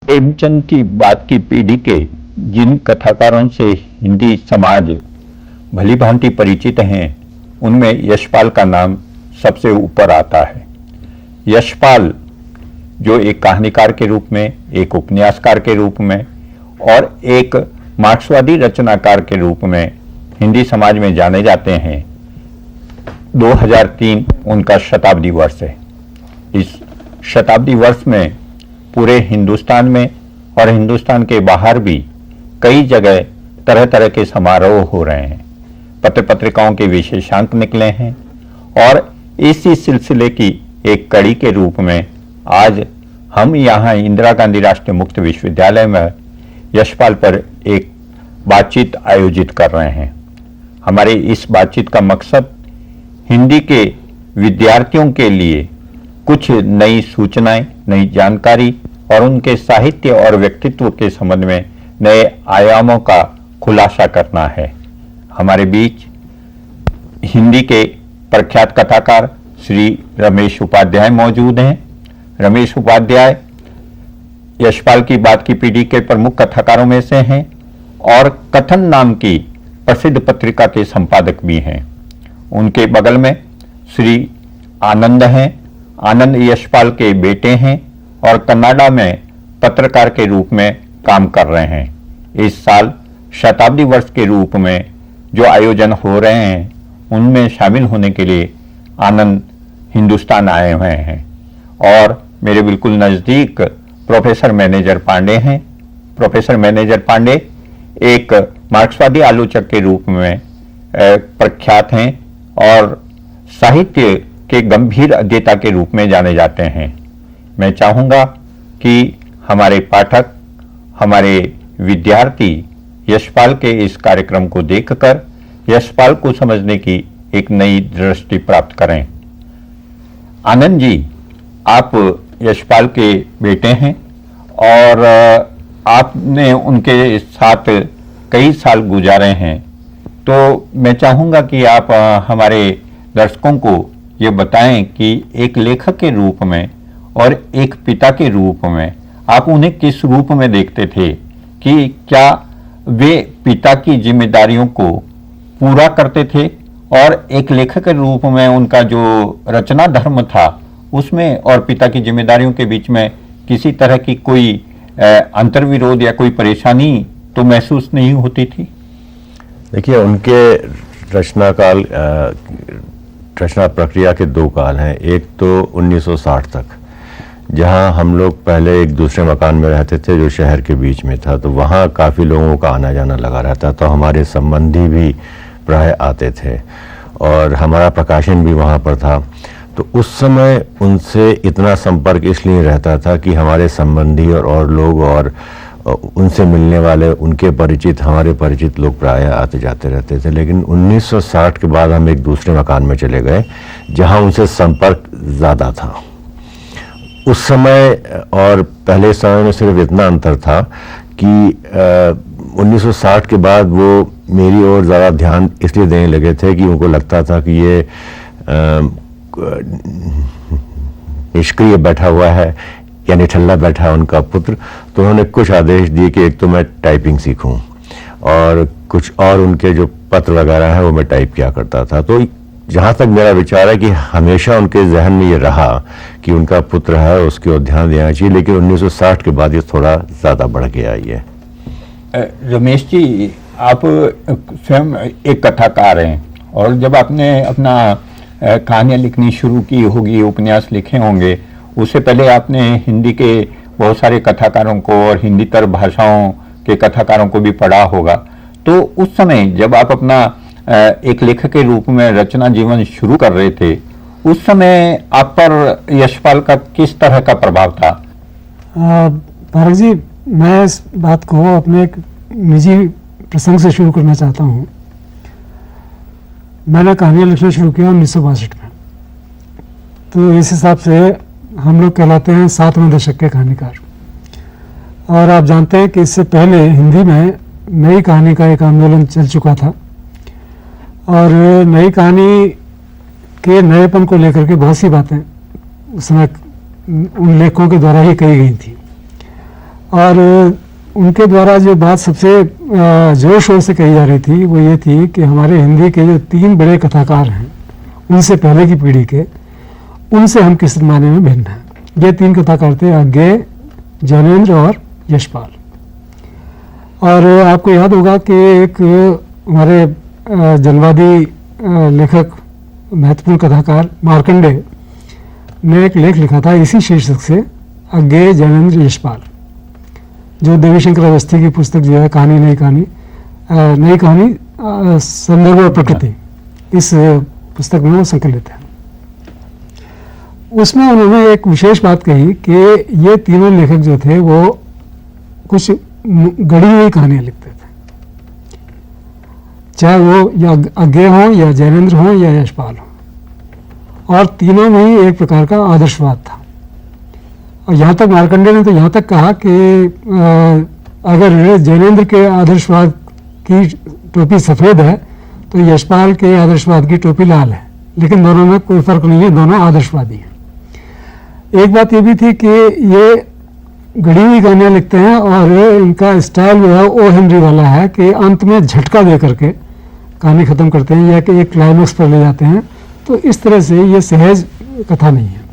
प्रेमचंद की बात की पीढ़ी के जिन कथाकारों से हिंदी समाज भली भांति परिचित हैं, उनमें यशपाल का नाम सबसे ऊपर आता है। यशपाल जो एक कहानीकार के रूप में, एक उपन्यासकार के रूप में और एक मार्क्सवादी रचनाकार के रूप में हिंदी समाज में जाने जाते हैं। 2003 उनका शताब्दी वर्ष है। इस शताब्दी वर्ष में पूरे हिंदुस्तान में और हिंदुस्तान के बाहर भी कई जगह तरह तरह के समारोह हो रहे हैं। पत्र पत्रिकाओं के विशेषांक निकले हैं और इसी सिलसिले की एक कड़ी के रूप में आज हम यहाँ इंदिरा गांधी राष्ट्रीय मुक्त विश्वविद्यालय में यशपाल पर एक बातचीत आयोजित कर रहे हैं। हमारे इस बातचीत का मकसद हिंदी के विद्यार्थियों के लिए कुछ नई सूचनाएं, नई जानकारी और उनके साहित्य और व्यक्तित्व के संबंध में नए आयामों का खुलासा करना है। हमारे बीच हिंदी के प्रख्यात कथाकार श्री रमेश उपाध्याय मौजूद हैं। रमेश उपाध्याय यशपाल की बात की पीढ़ी के प्रमुख कथाकारों में से हैं और कथन नाम की प्रसिद्ध पत्रिका के संपादक भी हैं। उनके बगल में श्री आनंद हैं। आनंद यशपाल के बेटे हैं और कनाडा में पत्रकार के रूप में काम कर रहे हैं। इस साल शताब्दी वर्ष के रूप में जो आयोजन हो रहे हैं, उनमें शामिल होने के लिए आनंद हिंदुस्तान आए हुए हैं। और मेरे बिल्कुल नज़दीक प्रोफेसर मैनेजर पांडे हैं। प्रोफेसर मैनेजर पांडे एक मार्क्सवादी आलोचक के रूप में प्रख्यात हैं और साहित्य के गंभीर अध्येता के रूप में जाने जाते हैं। मैं चाहूँगा कि हमारे पाठक, हमारे विद्यार्थी यशपाल के इस कार्यक्रम को देखकर यशपाल को समझने की एक नई दृष्टि प्राप्त करें। आनंद जी, आप यशपाल के बेटे हैं और आपने उनके साथ कई साल गुजारे हैं, तो मैं चाहूँगा कि आप हमारे दर्शकों को ये बताएं कि एक लेखक के रूप में और एक पिता के रूप में आप उन्हें किस रूप में देखते थे, कि क्या वे पिता की जिम्मेदारियों को पूरा करते थे और एक लेखक के रूप में उनका जो रचना धर्म था उसमें और पिता की जिम्मेदारियों के बीच में किसी तरह की कोई अंतर्विरोध या कोई परेशानी तो महसूस नहीं होती थी? देखिए, उनके रचना प्रक्रिया के दो काल हैं। एक तो 1960 तक, जहां हम लोग पहले एक दूसरे मकान में रहते थे जो शहर के बीच में था, तो वहां काफ़ी लोगों का आना जाना लगा रहता, तो हमारे संबंधी भी प्राय आते थे और हमारा प्रकाशन भी वहां पर था। तो उस समय उनसे इतना संपर्क इसलिए रहता था कि हमारे संबंधी और लोग और उनसे मिलने वाले, उनके परिचित, हमारे परिचित लोग प्राय आते जाते रहते थे। लेकिन 1960 के बाद हम एक दूसरे मकान में चले गए जहां उनसे संपर्क ज़्यादा था। उस समय और पहले समय में सिर्फ इतना अंतर था कि 1960 के बाद वो मेरी ओर ज़्यादा ध्यान इसलिए देने लगे थे कि उनको लगता था कि ये निष्क्रिय बैठा हुआ है या निठल्ला बैठा है उनका पुत्र। तो उन्होंने कुछ आदेश दिए कि एक तो मैं टाइपिंग सीखूं और कुछ और उनके जो पत्र वगैरह है वो मैं टाइप किया करता था। तो जहाँ तक मेरा विचार है कि हमेशा उनके जहन में ये रहा कि उनका पुत्र है, उसके ओर ध्यान देना चाहिए। लेकिन 1960 के बाद ये थोड़ा ज़्यादा बढ़ गया ये। रमेश जी, आप स्वयं एक कथाकार हैं और जब आपने अपना कहानियाँ लिखनी शुरू की होगी, उपन्यास लिखे होंगे, उससे पहले आपने हिंदी के बहुत सारे कथाकारों को और हिंदीतर भाषाओं के कथाकारों को भी पढ़ा होगा। तो उस समय जब आप अपना एक लेखक के रूप में रचना जीवन शुरू कर रहे थे, उस समय आप पर यशपाल का किस तरह का प्रभाव था? भारत जी, मैं इस बात को अपने एक निजी प्रसंग से शुरू करना चाहता हूँ। मैंने कहानियाँ लिखना शुरू किया 1962 में, तो इस हिसाब से हम लोग कहलाते हैं 7वें दशक के कहानीकार। और आप जानते हैं कि इससे पहले हिंदी में नई कहानी का एक आंदोलन चल चुका था और नई कहानी के नएपन को लेकर के बहुत सी बातें उस समय उन लेखकों के द्वारा ही कही गई थी और उनके द्वारा जो बात सबसे जोर शोर से कही जा रही थी वो ये थी कि हमारे हिंदी के जो 3 बड़े कथाकार हैं उनसे पहले की पीढ़ी के, उनसे हम किस मायने में भिन्न हैं। ये 3 कथाकार थे, अज्ञेय, ज्ञानेंद्र और यशपाल। और आपको याद होगा कि एक हमारे जनवादी लेखक महत्वपूर्ण कथाकार मार्कंडेय ने एक लेख लिखा था इसी शीर्षक से, अज्ञेय, ज्ञानेंद्र, यशपाल, जो देवीशंकर अवस्थी की पुस्तक जो है कहानी नई कहानी संदर्भ और प्रकृति, इस पुस्तक में वो संकलित है। उसमें उन्होंने एक विशेष बात कही कि ये तीनों लेखक जो थे वो कुछ गढ़ी हुई कहानियां लिखते थे, चाहे वो या अज्ञेय हो या ज्ञानेंद्र हो या यशपाल हो, और तीनों में ही एक प्रकार का आदर्शवाद था। और यहाँ तक मार्कंडेय ने तो यहाँ तक कहा कि अगर ज्ञानेंद्र के आदर्शवाद की टोपी सफ़ेद है तो यशपाल के आदर्शवाद की टोपी लाल है, लेकिन दोनों में कोई फर्क नहीं है, दोनों आदर्शवादी हैं। एक बात ये भी थी कि ये गढ़ी हुई कहानियाँ लिखते हैं और इनका स्टाइल जो है ओ हेनरी वाला है कि अंत में झटका दे करके कहानी ख़त्म करते हैं या कि एक क्लाइमैक्स पर ले जाते हैं। तो इस तरह से ये सहज कथा नहीं है।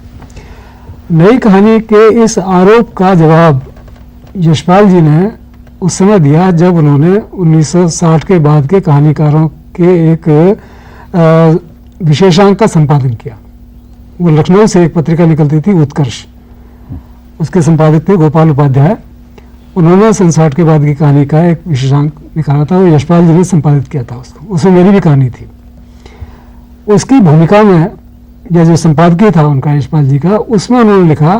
नई कहानी के इस आरोप का जवाब यशपाल जी ने उस समय दिया जब उन्होंने 1960 के बाद के कहानीकारों के एक विशेषांक का संपादन किया। वो लखनऊ से एक पत्रिका निकलती थी, उत्कर्ष, उसके संपादक थे गोपाल उपाध्याय। उन्होंने 1960 के बाद की कहानी का एक विशेषांक निकाला था, वो यशपाल जी ने संपादित किया था उसको। उसमें मेरी भी कहानी थी। उसकी भूमिका में या जो संपादकीय था उनका यशपाल जी का, उसमें उन्होंने लिखा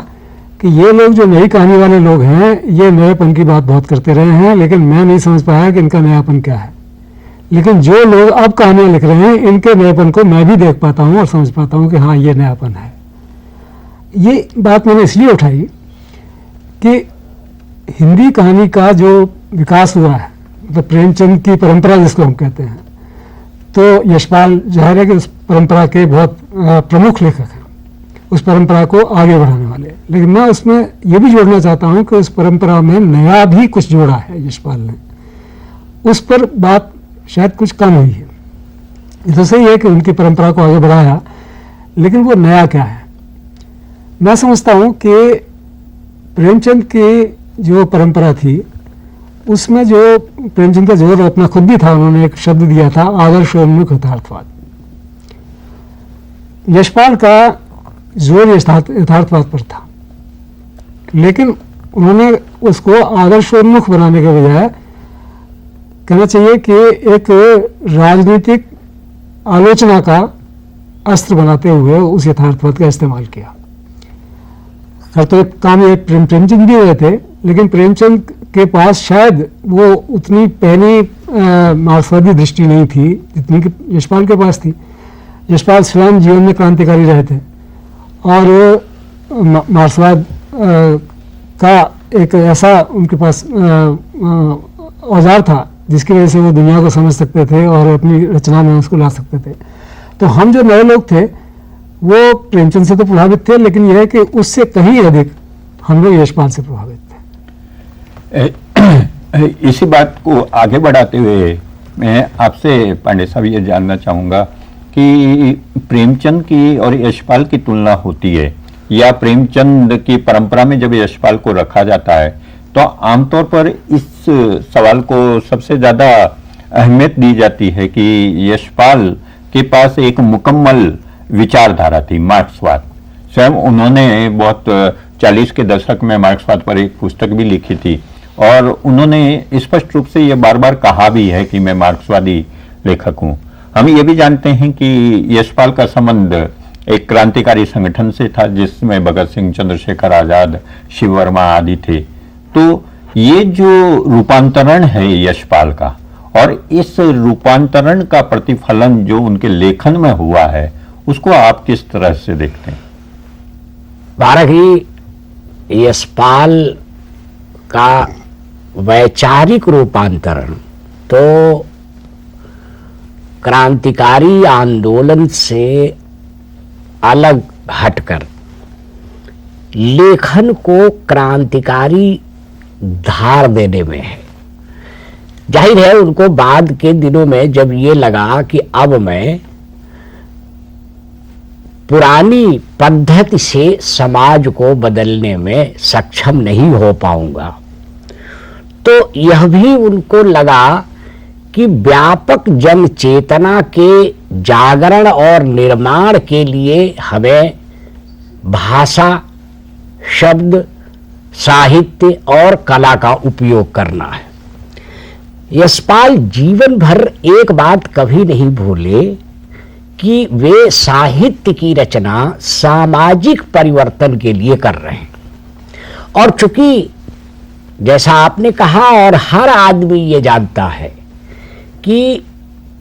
कि ये लोग जो नई कहानी वाले लोग हैं ये नएपन की बात बहुत करते रहे हैं, लेकिन मैं नहीं समझ पाया कि इनका नयापन क्या है। लेकिन जो लोग अब कहानियाँ लिख रहे हैं इनके नएपन को मैं भी देख पाता हूँ और समझ पाता हूँ कि हाँ ये नयापन है। ये बात मैंने इसलिए उठाई कि हिंदी कहानी का जो विकास हुआ है, मतलब प्रेमचंद की परंपरा जिसको हम कहते हैं, तो यशपाल जाहिर है कि उस परंपरा के बहुत प्रमुख लेखक हैं, उस परंपरा को आगे बढ़ाने वाले। लेकिन मैं उसमें ये भी जोड़ना चाहता हूँ कि उस परंपरा में नया भी कुछ जोड़ा है यशपाल ने, उस पर बात शायद कुछ कम हुई है। ये तो सही है कि उनकी परंपरा को आगे बढ़ाया, लेकिन वो नया क्या है? मैं समझता हूँ कि प्रेमचंद की जो परंपरा थी उसमें जो प्रेमचंद का जोर अपना खुद भी था, उन्होंने एक शब्द दिया था आदर्शोन्मुख यथार्थवाद। यशपाल का जोर यथार्थवाद पर था, लेकिन उन्होंने उसको आदर्शोन्मुख बनाने के बजाय कहना चाहिए कि एक राजनीतिक आलोचना का अस्त्र बनाते हुए उस यथार्थवाद का इस्तेमाल किया। खैर तो एक काम ये प्रेमचंद भी हुए थे, लेकिन प्रेमचंद के पास शायद वो उतनी पहली मार्क्सवादी दृष्टि नहीं थी जितनी कि यशपाल के पास थी। यशपाल स्वयं जीवन में क्रांतिकारी रहे थे और मार्क्सवाद का एक ऐसा उनके पास औजार था जिसकी वजह से वो दुनिया को समझ सकते थे और अपनी रचना में उसको ला सकते थे। तो हम जो नए लोग थे वो प्रेमचंद से तो प्रभावित थे, लेकिन यह है कि उससे कहीं अधिक हम लोग यशपाल से प्रभावित थे। इसी बात को आगे बढ़ाते हुए मैं आपसे पांडे साहब ये जानना चाहूँगा कि प्रेमचंद की और यशपाल की तुलना होती है या प्रेमचंद की परंपरा में जब यशपाल को रखा जाता है तो आमतौर पर इस सवाल को सबसे ज़्यादा अहमियत दी जाती है कि यशपाल के पास एक मुकम्मल विचारधारा थी, मार्क्सवाद। स्वयं उन्होंने बहुत 40 के दशक में मार्क्सवाद पर एक पुस्तक भी लिखी थी और उन्होंने स्पष्ट रूप से ये बार बार कहा भी है कि मैं मार्क्सवादी लेखक हूँ। हम ये भी जानते हैं कि यशपाल का संबंध एक क्रांतिकारी संगठन से था जिसमें भगत सिंह, चंद्रशेखर आजाद, शिव वर्मा आदि थे। तो ये जो रूपांतरण है यशपाल का और इस रूपांतरण का प्रतिफलन जो उनके लेखन में हुआ है उसको आप किस तरह से देखते हैं? बारही यशपाल का वैचारिक रूपांतरण तो क्रांतिकारी आंदोलन से अलग हटकर लेखन को क्रांतिकारी धार देने में है। जाहिर है उनको बाद के दिनों में जब ये लगा कि अब मैं पुरानी पद्धति से समाज को बदलने में सक्षम नहीं हो पाऊंगा, तो यह भी उनको लगा कि व्यापक जन चेतना के जागरण और निर्माण के लिए हमें भाषा, शब्द, साहित्य और कला का उपयोग करना है। यशपाल जीवन भर एक बात कभी नहीं भूले कि वे साहित्य की रचना सामाजिक परिवर्तन के लिए कर रहे हैं। और चूंकि जैसा आपने कहा और हर आदमी ये जानता है कि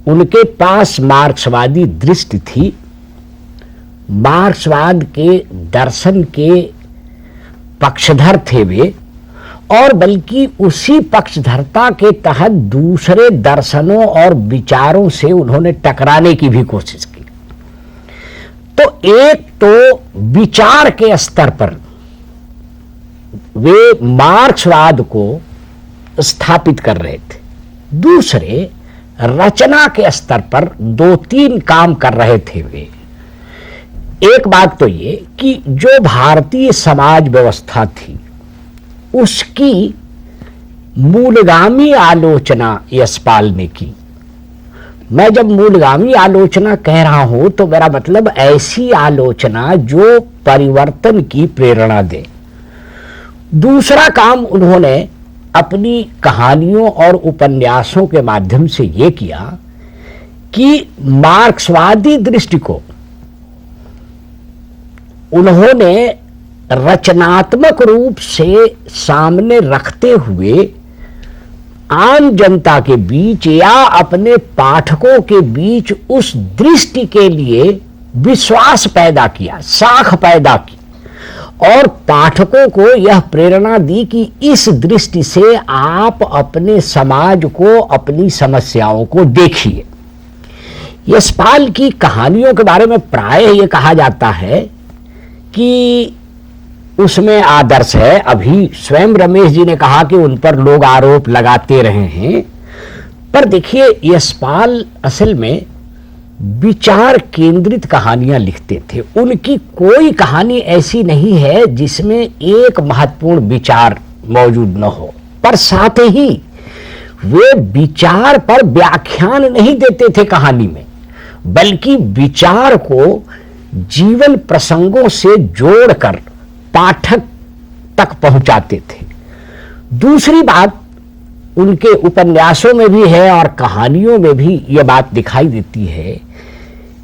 उनके पास मार्क्सवादी दृष्टि थी, मार्क्सवाद के दर्शन के पक्षधर थे वे, और बल्कि उसी पक्षधरता के तहत दूसरे दर्शनों और विचारों से उन्होंने टकराने की भी कोशिश की। तो एक तो विचार के स्तर पर वे मार्क्सवाद को स्थापित कर रहे थे, दूसरे रचना के स्तर पर दो तीन काम कर रहे थे वे। एक बात तो ये कि जो भारतीय समाज व्यवस्था थी उसकी मूलगामी आलोचना यशपाल ने की। मैं जब मूलगामी आलोचना कह रहा हूं तो मेरा मतलब ऐसी आलोचना जो परिवर्तन की प्रेरणा दे। दूसरा काम उन्होंने अपनी कहानियों और उपन्यासों के माध्यम से ये किया कि मार्क्सवादी दृष्टि को उन्होंने रचनात्मक रूप से सामने रखते हुए आम जनता के बीच या अपने पाठकों के बीच उस दृष्टि के लिए विश्वास पैदा किया, साख पैदा की, और पाठकों को यह प्रेरणा दी कि इस दृष्टि से आप अपने समाज को, अपनी समस्याओं को देखिए। यशपाल की कहानियों के बारे में प्रायः ये कहा जाता है कि उसमें आदर्श है। अभी स्वयं रमेश जी ने कहा कि उन पर लोग आरोप लगाते रहे हैं, पर देखिए यशपाल असल में विचार केंद्रित कहानियां लिखते थे। उनकी कोई कहानी ऐसी नहीं है जिसमें एक महत्वपूर्ण विचार मौजूद न हो, पर साथ ही वे विचार पर व्याख्यान नहीं देते थे कहानी में, बल्कि विचार को जीवन प्रसंगों से जोड़कर पाठक तक पहुंचाते थे। दूसरी बात उनके उपन्यासों में भी है और कहानियों में भी यह बात दिखाई देती है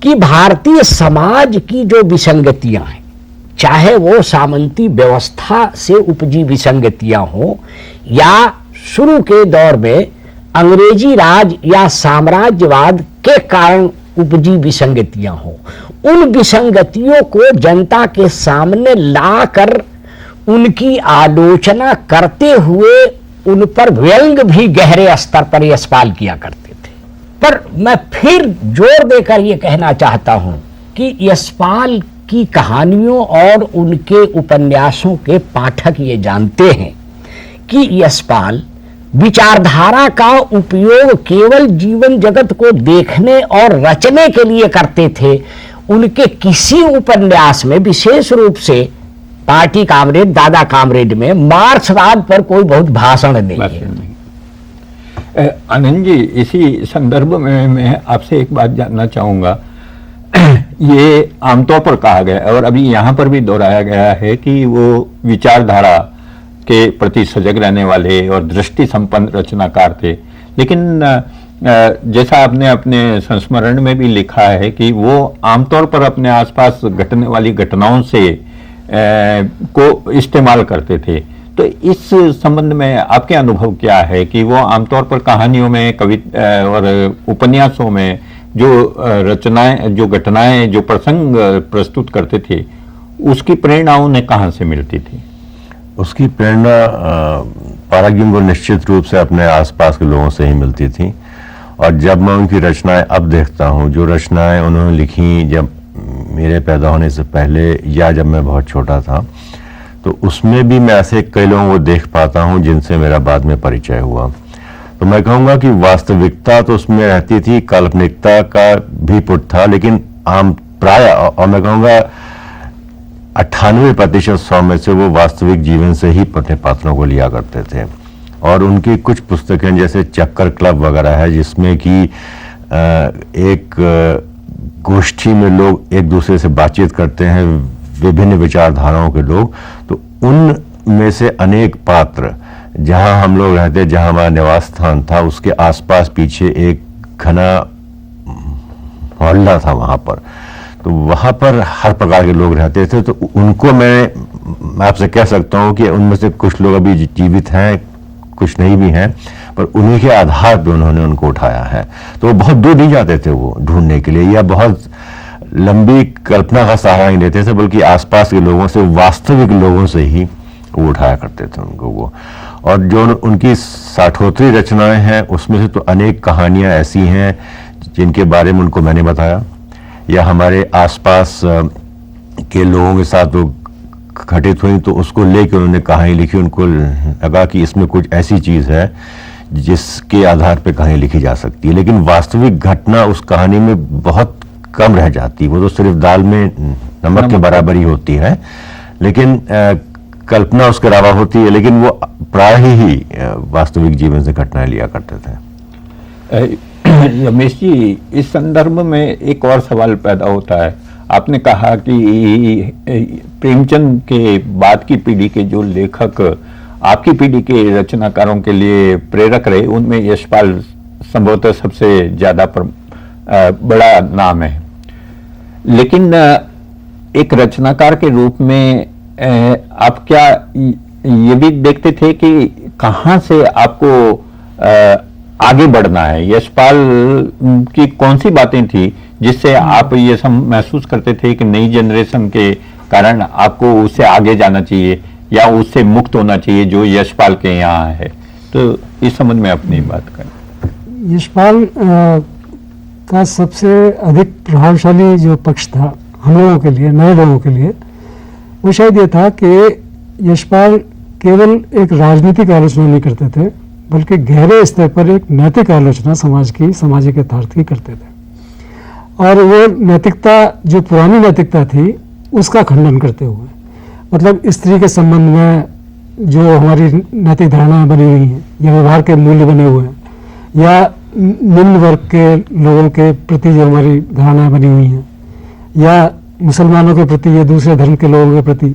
कि भारतीय समाज की जो विसंगतियां हैं, चाहे वो सामंती व्यवस्था से उपजी विसंगतियां हो या शुरू के दौर में अंग्रेजी राज या साम्राज्यवाद के कारण उपजी विसंगतियां हो, उन विसंगतियों को जनता के सामने लाकर उनकी आलोचना करते हुए उन पर व्यंग भी गहरे स्तर पर यशपाल किया करते थे। पर मैं फिर जोर देकर यह कहना चाहता हूं कि यशपाल की कहानियों और उनके उपन्यासों के पाठक ये जानते हैं कि यशपाल विचारधारा का उपयोग केवल जीवन जगत को देखने और रचने के लिए करते थे। उनके किसी उपन्यास में, विशेष रूप से पार्टी कामरेड, दादा कामरेड में, मार्क्सवाद पर कोई बहुत भाषण नहीं है। आनंद जी, इसी संदर्भ में मैं आपसे एक बात जानना चाहूंगा। ये आमतौर पर कहा गया और अभी यहाँ पर भी दोहराया गया है कि वो विचारधारा के प्रति सजग रहने वाले और दृष्टि संपन्न रचनाकार थे, लेकिन जैसा आपने अपने संस्मरण में भी लिखा है कि वो आमतौर पर अपने आसपास घटने वाली घटनाओं से को इस्तेमाल करते थे। तो इस संबंध में आपके अनुभव क्या है कि वो आमतौर पर कहानियों में, कविता और उपन्यासों में जो रचनाएं, जो घटनाएं, जो प्रसंग प्रस्तुत करते थे, उसकी प्रेरणा उन्हें कहाँ से मिलती थी? उसकी प्रेरणा परागिम वो निश्चित रूप से अपने आसपास के लोगों से ही मिलती थी। और जब मैं उनकी रचनाएं अब देखता हूँ, जो रचनाएं उन्होंने लिखी जब मेरे पैदा होने से पहले या जब मैं बहुत छोटा था, तो उसमें भी मैं ऐसे कई लोगों को देख पाता हूँ जिनसे मेरा बाद में परिचय हुआ। तो मैं कहूँगा कि वास्तविकता तो उसमें रहती थी, काल्पनिकता का भी पुट था, लेकिन आम प्राय, और मैं कहूँगा 98% 100 में से वो वास्तविक जीवन से ही अपने पात्रों को लिया करते थे। और उनकी कुछ पुस्तकें जैसे चक्कर क्लब वगैरह है, जिसमें कि एक गोष्ठी में लोग एक दूसरे से बातचीत करते हैं, विभिन्न विचारधाराओं के लोग, तो उनमें से अनेक पात्र जहां हम लोग रहते, जहां हमारा निवास स्थान था, उसके आसपास पीछे एक घना मोहल्ला था वहां पर, तो वहां पर हर प्रकार के लोग रहते थे। तो उनको मैं आपसे कह सकता हूं कि उनमें से कुछ लोग अभी जीवित हैं, कुछ नहीं भी हैं, पर उन्हीं के आधार पे उन्होंने उनको उठाया है। तो वो बहुत दूर नहीं जाते थे वो ढूंढने के लिए, या बहुत लंबी कल्पना का सहारा नहीं लेते थे, बल्कि आसपास के लोगों से, वास्तविक लोगों से ही वो उठाया करते थे उनको वो। और जो उनकी 60 रचनाएं हैं, उसमें से तो अनेक कहानियां ऐसी हैं जिनके बारे में उनको मैंने बताया, या हमारे आसपास के लोगों के साथ वो घटित हुई, तो उसको लेकर उन्होंने कहानी लिखी। उनको लगा कि इसमें कुछ ऐसी चीज है जिसके आधार पर कहानी लिखी जा सकती है, लेकिन वास्तविक घटना उस कहानी में बहुत कम रह जाती है। वो तो सिर्फ दाल में नमक के बराबर ही होती है, लेकिन कल्पना उसके अलावा होती है, लेकिन वो प्राय ही वास्तविक जीवन से घटनाएं लिया करते थे। रमेश जी, इस संदर्भ में एक और सवाल पैदा होता है। आपने कहा कि प्रेमचंद के बाद की पीढ़ी के जो लेखक आपकी पीढ़ी के रचनाकारों के लिए प्रेरक रहे, उनमें यशपाल संभवतः सबसे ज्यादा बड़ा नाम है। लेकिन एक रचनाकार के रूप में आप क्या ये भी देखते थे कि कहां से आपको आगे बढ़ना है? यशपाल की कौन सी बातें थी जिससे आप ये महसूस करते थे कि नई जनरेशन के कारण आपको उससे आगे जाना चाहिए या उससे मुक्त होना चाहिए जो यशपाल के यहाँ है? तो इस संबंध में अपनी बात करें। यशपाल का सबसे अधिक प्रभावशाली जो पक्ष था हम लोगों के लिए, नए लोगों के लिए, वो शायद ये था कि यशपाल केवल एक राजनीतिक आलोचना नहीं करते थे, बल्कि गहरे स्तर पर एक नैतिक आलोचना समाज की, सामाजिक यथार्थ की करते थे। और वो नैतिकता, जो पुरानी नैतिकता थी, उसका खंडन करते हुए, मतलब स्त्री के संबंध में जो हमारी नैतिक धारणाएं बनी हुई हैं, या व्यवहार के मूल्य बने हुए हैं, या निम्न वर्ग के लोगों के प्रति जो हमारी धारणाएं बनी हुई हैं, या मुसलमानों के प्रति या दूसरे धर्म के लोगों के प्रति,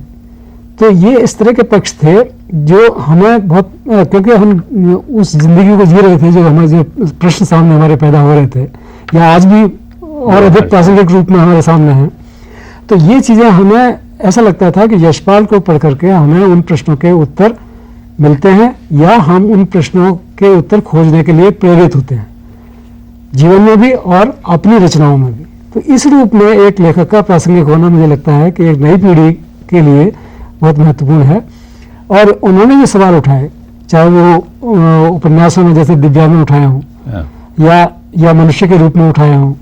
तो ये इस तरह के पक्ष थे जो हमें बहुत, क्योंकि हम उस जिंदगी को जी रहे थे, जो हमें जो प्रश्न सामने हमारे पैदा हो रहे थे, या आज भी और अधिक प्रासंगिक रूप में हमारे सामने हैं, तो ये चीज़ें हमें ऐसा लगता था कि यशपाल को पढ़ करके हमें उन प्रश्नों के उत्तर मिलते हैं, या हम उन प्रश्नों के उत्तर खोजने के लिए प्रेरित होते हैं, जीवन में भी और अपनी रचनाओं में भी। तो इस रूप में एक लेखक का प्रासंगिक होना, मुझे लगता है कि एक नई पीढ़ी के लिए बहुत महत्वपूर्ण है। और उन्होंने जो सवाल उठाए, चाहे वो उपन्यासों में जैसे दिव्या में उठाए हों, या मनुष्य के रूप में उठाए हों,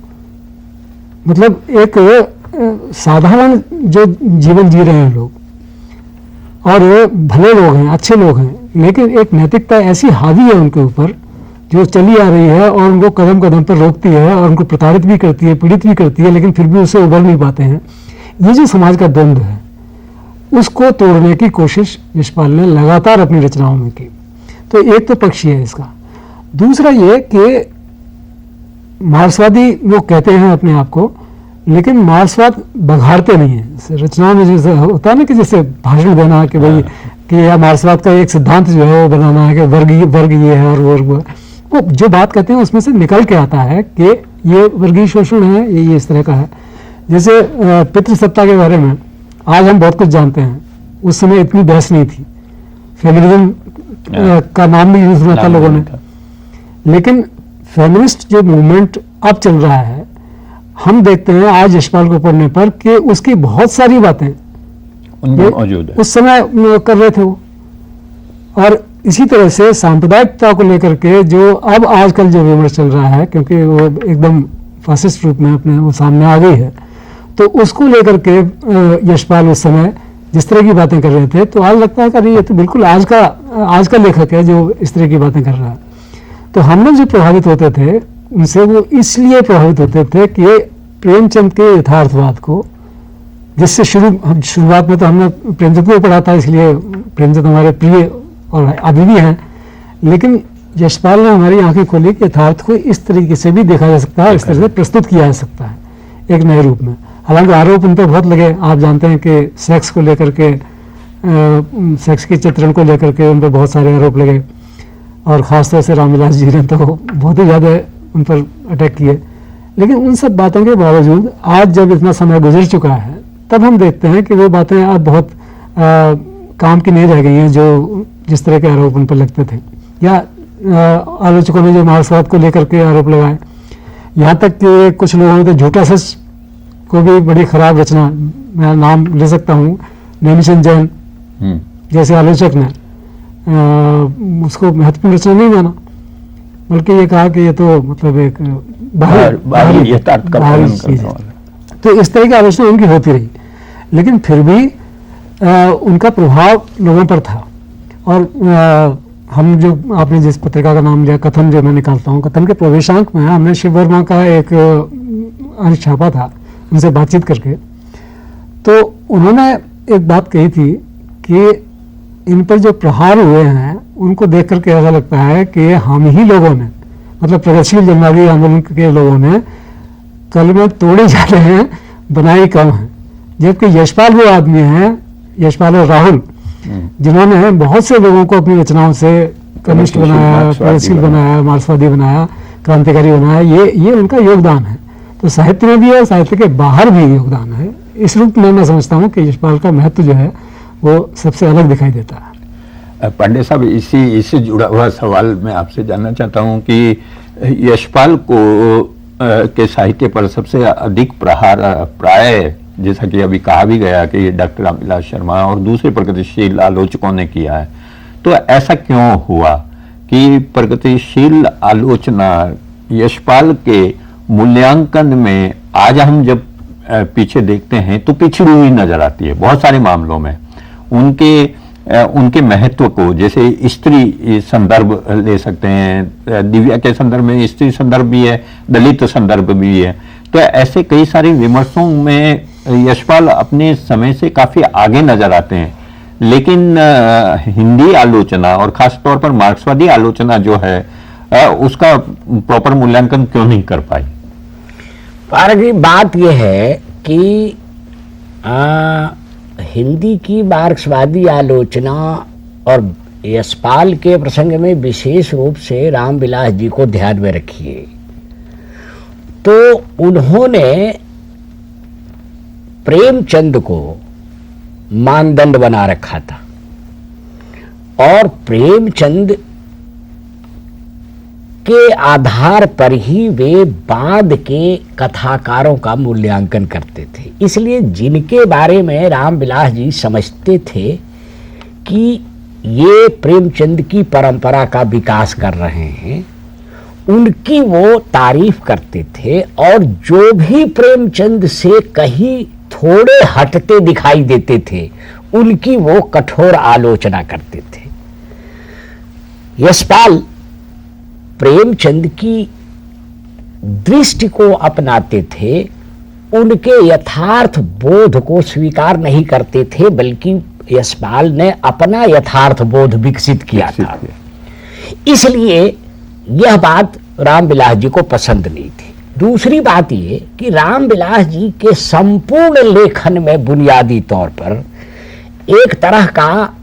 मतलब एक साधारण जो जीवन जी रहे हैं लोग, और भले लोग हैं, अच्छे लोग हैं, लेकिन एक नैतिकता ऐसी हावी है उनके ऊपर जो चली आ रही है, और उनको कदम कदम पर रोकती है, और उनको प्रताड़ित भी करती है, पीड़ित भी करती है, लेकिन फिर भी उससे उबर नहीं पाते हैं। ये जो समाज का द्वंद्व है, उसको तोड़ने की कोशिश यशपाल ने लगातार अपनी रचनाओं में की। तो एक तो पक्ष है इसका। दूसरा ये कि मार्क्सवादी वो कहते हैं अपने आप को, लेकिन मार्क्सवाद बघाड़ते नहीं है रचनाओं में। जैसे होता है ना कि जैसे भाषण देना कि भाई कि या मार्क्सवाद का एक सिद्धांत जो है वो बनाना है कि वर्ग ये है और वो जो बात कहते हैं उसमें से निकल के आता है कि ये वर्गीय शोषण है, ये इस तरह का है। जैसे पितृसत्ता के बारे में आज हम बहुत कुछ जानते हैं, उस समय इतनी बहस नहीं थी, फेमिनिज्म का नाम भी यूज हुआ था लोगों ने। लेकिन फेमिनिस्ट जो मूवमेंट अब चल रहा है, हम देखते हैं आज यशपाल को पढ़ने पर कि उसकी बहुत सारी बातें मौजूद है, उस समय कर रहे थे वो। और इसी तरह से सांप्रदायिकता को लेकर के जो अब आजकल जो विमर्श चल रहा है, क्योंकि वो एकदम फासिस्ट रूप में अपने वो सामने आ गई है, तो उसको लेकर के यशपाल उस समय जिस तरह की बातें कर रहे थे, तो आज लगता है कि अरे ये तो बिल्कुल आज का लेखक है जो इस तरह की बातें कर रहा है। तो हम लोग जो प्रभावित होते थे उनसे, वो इसलिए प्रभावित होते थे कि प्रेमचंद के यथार्थवाद को, जिससे शुरुआत में तो हमने प्रेमचंद को पढ़ा था, इसलिए प्रेमचंद हमारे प्रिय और अभी भी हैं, लेकिन यशपाल ने हमारी आंखें खोली कि यथार्थ को इस तरीके से भी देखा जा सकता है, इस तरह से प्रस्तुत किया जा सकता है एक नए रूप में। हालांकि आरोप उन पर बहुत लगे, आप जानते हैं कि सेक्स को लेकर के, सेक्स के चित्रण को लेकर के उन पर बहुत सारे आरोप लगे, और ख़ासतौर से रामविलास जी ने तो बहुत ही ज़्यादा उन पर अटैक किए। लेकिन उन सब बातों के बावजूद आज जब इतना समय गुजर चुका है, तब हम देखते हैं कि वो बातें अब बहुत काम की नहीं रह गई हैं, जो जिस तरह के आरोप उन पर लगते थे, या आलोचकों ने जो मार्क्सवाद को लेकर के आरोप लगाए, यहाँ तक कि कुछ लोगों ने तो झूठा सच को भी बड़ी खराब रचना, मैं नाम ले सकता हूँ, नेमिचंद जैन जैसे आलोचक ने उसको महत्वपूर्ण रचना नहीं माना, बल्कि ये कहा कि ये तो मतलब एक बाहरी चीज है। तो इस तरह की आलोचना उनकी होती रही, लेकिन फिर भी उनका प्रभाव लोगों पर था। और हम जो, आपने जिस पत्रिका का नाम लिया, कथन, जो मैं निकालता हूँ, कथन के प्रवेशांक में हमने शिव वर्मा का एक अंश छापा था, उनसे बातचीत करके। तो उन्होंने एक बात कही थी कि इन पर जो प्रहार हुए हैं उनको देख करके ऐसा लगता है कि हम ही लोगों ने, मतलब प्रगतिशील जनवादी आंदोलन के लोगों ने कलमे तोड़े जा रहे हैं, बनाए कम हैं। जबकि यशपाल वो आदमी हैं, यशपाल और राहुल, जिन्होंने बहुत से लोगों को अपनी रचनाओं से कम्युनिस्ट बनाया, प्रगतिशील बनाया, मार्क्सवादी बनाया, क्रांतिकारी बनाया, ये उनका योगदान है। तो साहित्य में भी है, साहित्य के बाहर भी योगदान है। इस रूप में मैं समझता हूँ कि यशपाल का महत्व जो है वो सबसे अलग दिखाई देता है। पांडे साहब, इससे जुड़ा हुआ सवाल मैं आपसे जानना चाहता हूँ कि यशपाल को के साहित्य पर सबसे अधिक प्रहार प्राय, जैसा कि अभी कहा भी गया कि डॉक्टर रामविलास शर्मा और दूसरे प्रगतिशील आलोचकों ने किया है, तो ऐसा क्यों हुआ कि प्रगतिशील आलोचना यशपाल के मूल्यांकन में आज हम जब पीछे देखते हैं तो पिछड़ी हुई नजर आती है बहुत सारे मामलों में। उनके महत्व को, जैसे स्त्री संदर्भ ले सकते हैं, दिव्या के संदर्भ में स्त्री संदर्भ भी है, दलित संदर्भ भी है, तो ऐसे कई सारे विमर्शों में यशपाल अपने समय से काफी आगे नजर आते हैं। लेकिन हिंदी आलोचना और खास तौर पर मार्क्सवादी आलोचना जो है उसका प्रॉपर मूल्यांकन क्यों नहीं कर पाई? पारक जी, बात यह है कि हिंदी की मार्क्सवादी आलोचना और यशपाल के प्रसंग में विशेष रूप से रामविलास जी को ध्यान में रखिए, तो उन्होंने प्रेमचंद को मानदंड बना रखा था, और प्रेमचंद के आधार पर ही वे बाद के कथाकारों का मूल्यांकन करते थे। इसलिए जिनके बारे में रामविलास जी समझते थे कि ये प्रेमचंद की परंपरा का विकास कर रहे हैं, उनकी वो तारीफ करते थे, और जो भी प्रेमचंद से कहीं थोड़े हटते दिखाई देते थे उनकी वो कठोर आलोचना करते थे। यशपाल प्रेमचंद की दृष्टि को अपनाते थे, उनके यथार्थ बोध को स्वीकार नहीं करते थे, बल्कि यशपाल ने अपना यथार्थ बोध विकसित किया था। इसलिए यह बात रामविलास जी को पसंद नहीं थी। दूसरी बात ये कि रामविलास जी के संपूर्ण लेखन में बुनियादी तौर पर एक तरह का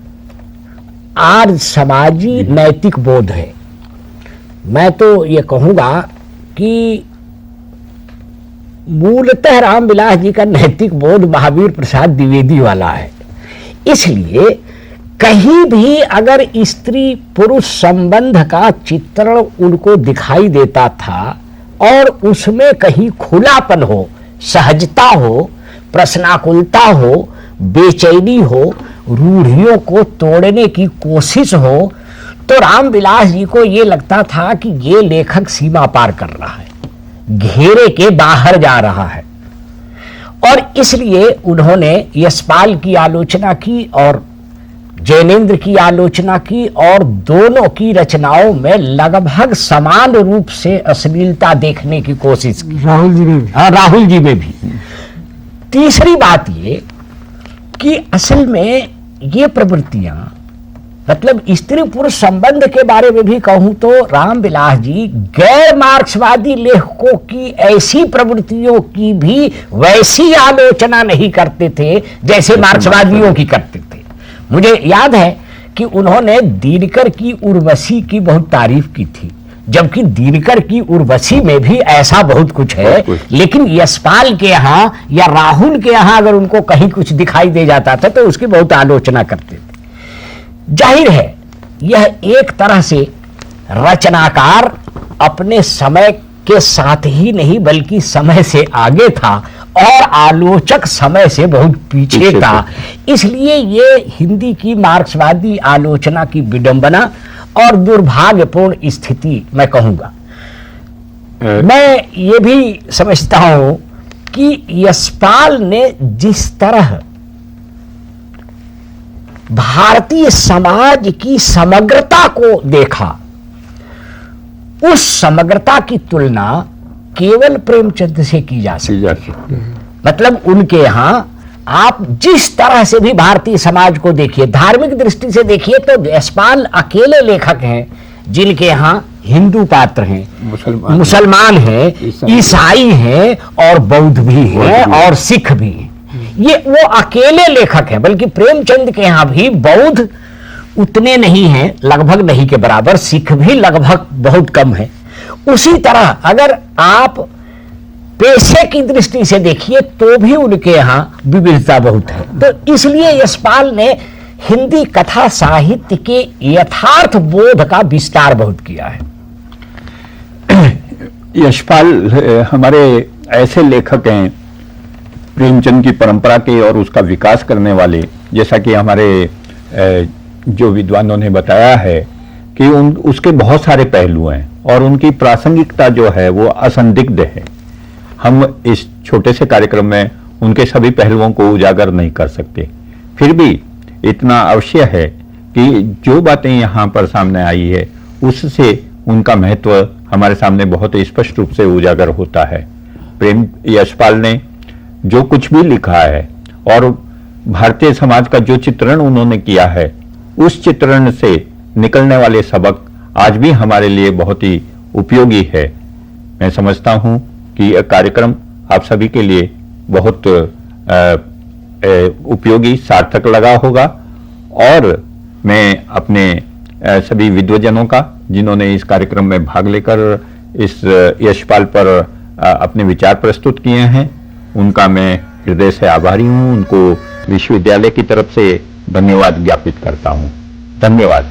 आर्य समाजी नैतिक बोध है। मैं तो ये कहूँगा कि मूलतः रामविलास जी का नैतिक बोध महावीर प्रसाद द्विवेदी वाला है। इसलिए कहीं भी अगर स्त्री पुरुष संबंध का चित्रण उनको दिखाई देता था और उसमें कहीं खुलापन हो, सहजता हो, प्रश्नाकुलता हो, बेचैनी हो, रूढ़ियों को तोड़ने की कोशिश हो, तो रामविलास जी को ये लगता था कि ये लेखक सीमा पार कर रहा है, घेरे के बाहर जा रहा है, और इसलिए उन्होंने यशपाल की आलोचना की और जैनेन्द्र की आलोचना की, और दोनों की रचनाओं में लगभग समान रूप से अश्लीलता देखने की कोशिश की। राहुल जी में भी। हाँ, राहुल जी में भी। तीसरी बात ये कि असल में ये प्रवृत्तियां, मतलब स्त्री पुरुष संबंध के बारे में भी कहूं तो रामविलास जी गैर मार्क्सवादी लेखकों की ऐसी प्रवृत्तियों की भी वैसी आलोचना नहीं करते थे जैसे मार्क्सवादियों की करते थे। मुझे याद है कि उन्होंने दिनकर की उर्वशी की बहुत तारीफ की थी, जबकि दिनकर की उर्वशी में भी ऐसा बहुत कुछ है, लेकिन यशपाल के यहाँ या राहुल के यहाँ अगर उनको कहीं कुछ दिखाई दे जाता था तो उसकी बहुत आलोचना करते थे। जाहिर है यह एक तरह से रचनाकार अपने समय के साथ ही नहीं बल्कि समय से आगे था और आलोचक समय से बहुत पीछे था। इसलिए ये हिंदी की मार्क्सवादी आलोचना की विडंबना और दुर्भाग्यपूर्ण स्थिति मैं कहूंगा। मैं ये भी समझता हूं कि यशपाल ने जिस तरह भारतीय समाज की समग्रता को देखा, उस समग्रता की तुलना केवल प्रेमचंद से की जा सकती है। मतलब उनके यहां आप जिस तरह से भी भारतीय समाज को देखिए, धार्मिक दृष्टि से देखिए, तो यशपाल अकेले लेखक हैं जिनके यहां हिंदू पात्र हैं, मुसलमान हैं, ईसाई हैं और बौद्ध भी हैं और सिख भी हैं। ये वो अकेले लेखक हैं। बल्कि प्रेमचंद के यहां भी बौद्ध उतने नहीं हैं, लगभग नहीं के बराबर, सिख भी लगभग बहुत कम है। उसी तरह अगर आप पेशे की दृष्टि से देखिए तो भी उनके यहां विविधता बहुत है। तो इसलिए यशपाल ने हिंदी कथा साहित्य के यथार्थ बोध का विस्तार बहुत किया है। यशपाल हमारे ऐसे लेखक हैं प्रेमचंद की परंपरा के और उसका विकास करने वाले, जैसा कि हमारे जो विद्वानों ने बताया है कि उसके बहुत सारे पहलू हैं और उनकी प्रासंगिकता जो है वो असंदिग्ध है। हम इस छोटे से कार्यक्रम में उनके सभी पहलुओं को उजागर नहीं कर सकते, फिर भी इतना अवश्य है कि जो बातें यहाँ पर सामने आई है उससे उनका महत्व हमारे सामने बहुत स्पष्ट रूप से उजागर होता है। यशपाल ने जो कुछ भी लिखा है और भारतीय समाज का जो चित्रण उन्होंने किया है, उस चित्रण से निकलने वाले सबक आज भी हमारे लिए बहुत ही उपयोगी है। मैं समझता हूं कि यह कार्यक्रम आप सभी के लिए बहुत उपयोगी सार्थक लगा होगा, और मैं अपने सभी विद्वजनों का जिन्होंने इस कार्यक्रम में भाग लेकर इस यशपाल पर अपने विचार प्रस्तुत किए हैं, उनका मैं हृदय से आभारी हूं। उनको विश्वविद्यालय की तरफ से धन्यवाद ज्ञापित करता हूं। धन्यवाद।